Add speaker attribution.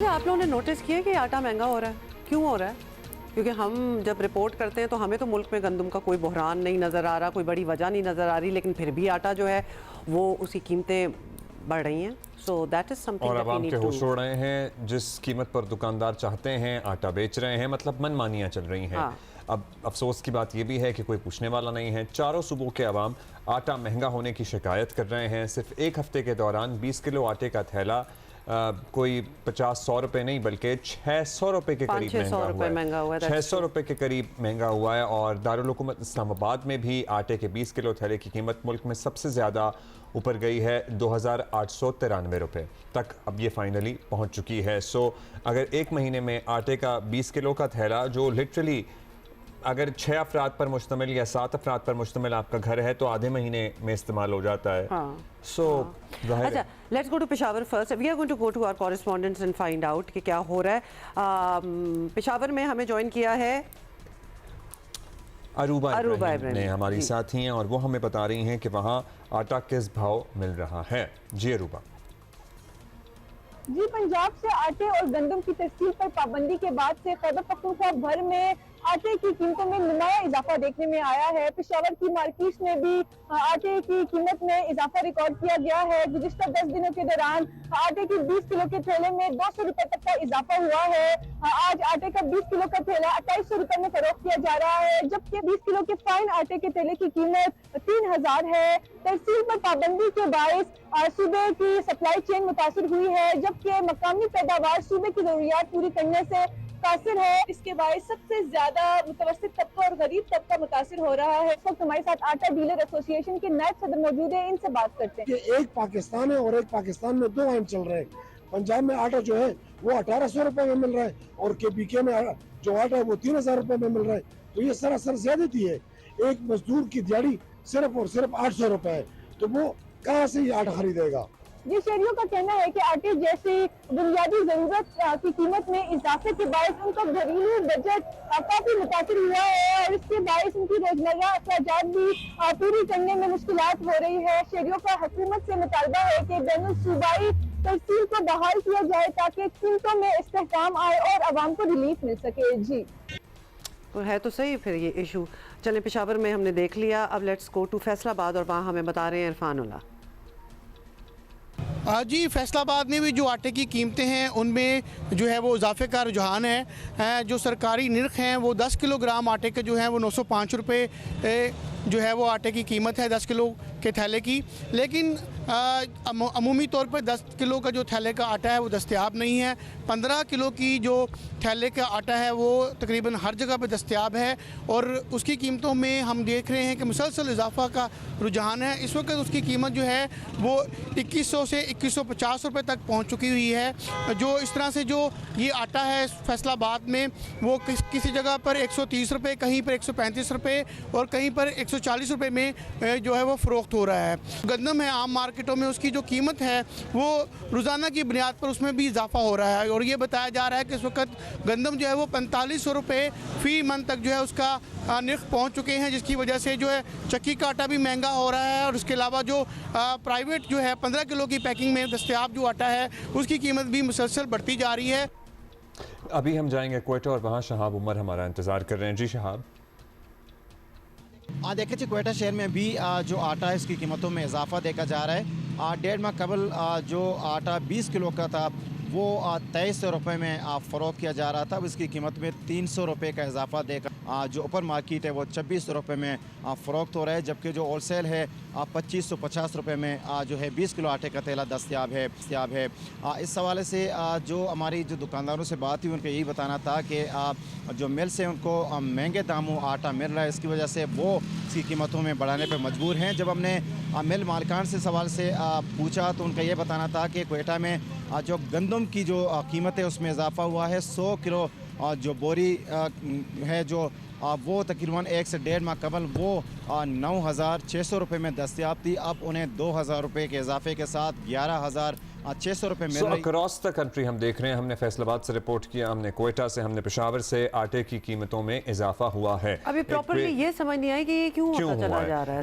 Speaker 1: आप लोगों ने नोटिस किया कि आटा महंगा हो रहा है? क्यों हो रहा है? क्योंकि हम जब रिपोर्ट करते हैं तो हमें तो मुल्क में गंदम का कोई बहरान नहीं नज़र आ रहा, कोई बड़ी वजह नहीं नज़र आ रही, लेकिन फिर भी आटा जो है वो उसकी कीमतें बढ़ रही हैं। सो दैट इज़ समथिंग
Speaker 2: और
Speaker 1: दैट वी
Speaker 2: आवाम के
Speaker 1: नीड टू।
Speaker 2: होश उड़ रहे हैं। जिस कीमत पर दुकानदार चाहते हैं आटा बेच रहे हैं, मतलब मनमानियाँ चल रही हैं।
Speaker 1: हाँ।
Speaker 2: अब अफसोस की बात यह भी है कि कोई पूछने वाला नहीं है। चारों सूबों के अवाम आटा महंगा होने की शिकायत कर रहे हैं। सिर्फ एक हफ्ते के दौरान 20 किलो आटे का थैला कोई 50-100 रुपये नहीं बल्कि 600 रुपये के करीब महंगा हुआ है। 600 रुपये के करीब महंगा हुआ है। और दारुल हुकूमत इस्लामाबाद में भी आटे के 20 किलो थैले की कीमत मुल्क में सबसे ज़्यादा ऊपर गई है, 2893 रुपये तक अब ये फाइनली पहुंच चुकी है। सो अगर एक महीने में आटे का 20 किलो का थैला, जो लिटरली अगर 6 अफराद पर मुश्तमिल या 7 अफराद पर मुश्तमिल आपका घर है तो आधे महीने में इस्तेमाल हो जाता है।
Speaker 1: अच्छा, let's go to Peshawar first. We are going to go to our correspondents and find out कि क्या हो रहा है। पेशावर में हमें ज्वाइन किया है
Speaker 2: अरूबा
Speaker 1: इब्राहिम
Speaker 2: ने हमारी साथी हैं और वो हमें बता रही हैं कि वहाँ आटा किस भाव मिल रहा है। जी अरूबा।
Speaker 3: जी, पंजाब से आटे और गंदम की तस्कीर पर पाबंदी के बाद से खैबर पख्तूनख्वा भर में आटे की कीमतों में नुमाया इजाफा देखने में आया है। पेशावर की मार्केट में भी आटे की कीमत में इजाफा रिकॉर्ड किया गया है। गुज़िश्ता 10 दिनों के दौरान आटे की 20 किलो के थैले में 200 रुपए तक का इजाफा हुआ है। आज आटे का 20 किलो का थैला 2800 रुपए में फरोख्त किया जा रहा है, जबकि 20 किलो के फाइन आटे के थैले की कीमत 3000 है। तहसील पर पाबंदी के बायस सूबे की सप्लाई चेन मुतासर हुई है, जबकि मकामी पैदावार सूबे की जरूरियात पूरी करने से मुतासिर है। इसके बायस सबसे ज्यादा मुतवस्सित तबका और गरीब तबका मुतासिर हो रहा है। इस वक्त हमारे साथ आटा डीलर एसोसिएशन के नायब सदर मौजूद है, इनसे बात करते हैं।
Speaker 4: एक पाकिस्तान है और एक पाकिस्तान में दो आइन चल रहे हैं। पंजाब में आटा जो है वो 1800 रुपए में मिल रहा है और बीके में जो आटा है वो 3000 रुपए में मिल रहा है। तो ये सरासर ज्यादती है। एक मजदूर की दिहाड़ी सिर्फ और सिर्फ 800 रुपए है, तो वो कहाँ से ये आटा खरीदेगा।
Speaker 3: ये शहरियों का कहना है कि आटे जैसी बुनियादी जरूरत की कीमत में इजाफे के बायस उनका घरेलू बजट काफी मुतासिर हुआ है और इसके बायस उनकी रोजमर्रा अखराजात भी पूरी करने में मुश्किलात हो रही है। शहरियों का हुकूमत से मुतालबा है कि बैनुल सूबाई तहसील को बहाल किया जाए ताकि कीमतों में इस्तेहकाम आए और आवाम को रिलीफ मिल सके। जी
Speaker 1: तो है तो सही फिर ये इशू। चलें, पेशावर में हमने देख लिया, अब लेट्स गो टू फैसलाबाद और वहाँ हमें बता रहे हैं इरफानुल्लाह।
Speaker 5: जी, फैसलाबाद में भी जो आटे की कीमतें हैं उनमें जो है वो इजाफे का रुझान है। जो सरकारी निर्ख हैं वो 10 किलोग्राम आटे के जो हैं वो 905 रुपये जो है वो आटे की कीमत है 10 किलो के थैले की। लेकिन अमूमी तौर पर 10 किलो का जो थैले का आटा है वो दस्तयाब नहीं है। 15 किलो की जो थैले का आटा है वो तकरीबन हर जगह पे दस्तयाब है और उसकी कीमतों में हम देख रहे हैं कि मुसलसल इजाफा का रुझान है। इस वक्त उसकी कीमत जो है वो 2100 से 2150 रुपये तक पहुंच चुकी हुई है। जो इस तरह से जो ये आटा है फैसलाबाद में वो किसी जगह पर 130 रुपये, कहीं पर 135 रुपये और कहीं पर 140 रुपये में जो है वो फ़रोख्त हो रहा है। गंदम है आम मार्केटों में उसकी जो कीमत है वो रोज़ाना की बुनियाद पर उसमें भी इजाफा हो रहा है और ये बताया जा रहा है कि इस वक्त गंदम जो है वो 4500 रुपये फ़ी मन तक जो है उसका निर्ख पहुंच चुके हैं, जिसकी वजह से जो है चक्की का आटा भी महंगा हो रहा है और उसके अलावा जो प्राइवेट जो है 15 किलो की पैकिंग में दस्तयाब जो आटा है उसकी कीमत भी मुसलसल बढ़ती जा रही है।
Speaker 2: अभी हम जाएंगे क्वेटा और वहाँ शहाब उमर हमारा इंतज़ार कर रहे हैं। जी शहाब।
Speaker 6: देखिए जी, क्वेटा शहर में भी जो आटा है इसकी कीमतों में इजाफा देखा जा रहा है। 1.5 माह कबल जो आटा 20 किलो का था वो 2300 रुपये में फ़रोख्त किया जा रहा था। अब इसकी कीमत में 300 रुपये का इजाफा देकर जो ओपन मार्केट है वो 2600 रुपये में फ़रोख्त हो रहा है, जबकि जो होलसेल है 2550 रुपये में जो है 20 किलो आटे का थैला दस्तयाब है। इस हवाले से जो हमारी जो दुकानदारों से बात हुई उनको यही बताना था कि जो मिल से उनको महंगे दामों आटा मिल रहा है, इसकी वजह से वो इसकी कीमतों में बढ़ाने पर मजबूर हैं। जब हमने मिल मालिकान से सवाल से पूछा तो उनका ये बताना था कि क्वेटा में जो गंदम की जो कीमत है उसमें इजाफा हुआ है। 100 किलो जो बोरी है जो वो तकरीबन 1 से 1.5 माह कबल वो 9600 रुपये में दस्तयाब थी। अब उन्हें 2000 रुपये के इजाफे के साथ 11600 रुपये मिल रही।
Speaker 2: अक्रॉस द कंट्री हम देख रहे हैं, हमने फैसलाबाद से रिपोर्ट किया, हमने क्वेटा से, हमने पेशावर से, आटे की कीमतों में इजाफा हुआ है।
Speaker 1: अभी प्रॉपर्ली ये समझ नहीं आई कि ये क्यों होता चला जा रहा है।